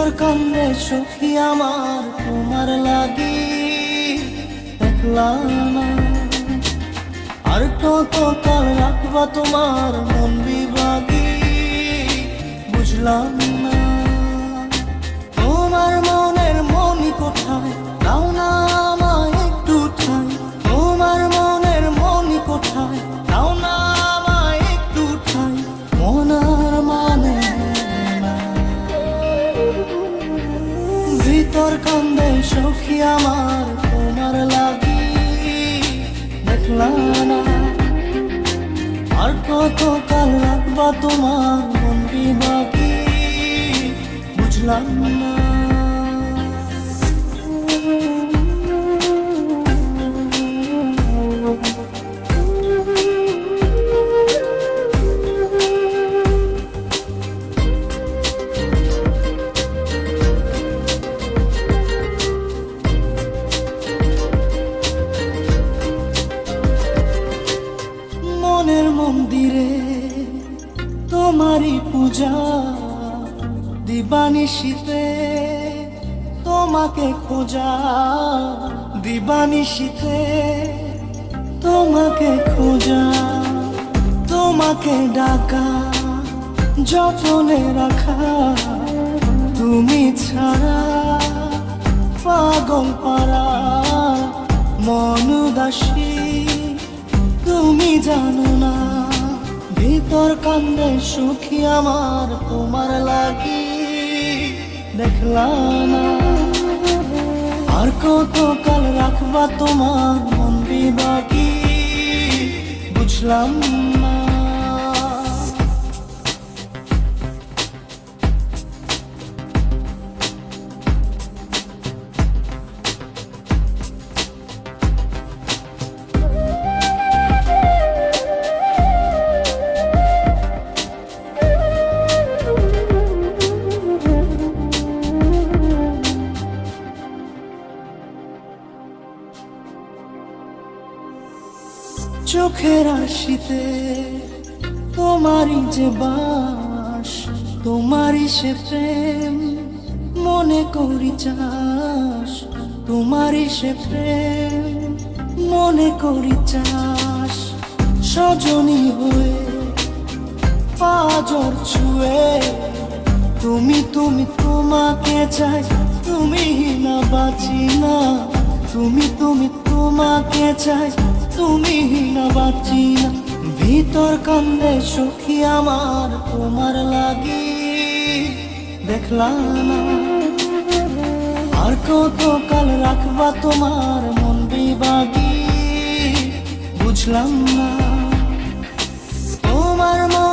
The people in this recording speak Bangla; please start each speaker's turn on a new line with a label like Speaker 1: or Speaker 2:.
Speaker 1: ভিতর কান্দে সখী আমার তোমার লাগি, দেখলাম না আর কত কাল রাখবা তোমার মন বিভাগী, বুঝলাম না তোমার মনের মনি কোথায়, দাও না আমায় একটু ঠাই। তোমার মনের মনি কোথায়, দাও না আমায় একটু ঠাই। মনার মানে না, ভিতর কান্দে সখী আমার তোমার লাগি, দেখলাম না আর কত কাল রাখবা তোমার মন বিভাগী, বুঝলাম না। মনের মন্দিরে তোমারই পূজা, দিবানিশীতে তোমাকে খোঁজা, দিবানিশীতে তোমাকে খোঁজা, তোমাকে ডাকা, যতনে রাখা, তুমি ছাড়া পাগল পারা মন উদাসী, তুমি জানো না ভিতর কান্দে সুখী আমার তোমার লাগি, দেখলাম না আর কত কাল রাখবা তোমার মন বিভাগী, বুঝলাম না। চোখের আশিতে তোমারই যে বাস, তোমারই সে প্রেম মনে করি চাস, তোমারই সে প্রেম মনে করি চাস। সজনী হয়ে পাজর ছুঁয়ে তুমি তুমি তোমাকে চাই, তুমি না বাঁচি না, তুমি তুমি তোমাকে চাই, তুমি না বাঁচি না। ভিতর কান্দে সখী আমার তোমার লাগি, দেখলাম না আর কত কাল রাখবা তোমার মন বিভাগী, বুঝলাম না তোমার মন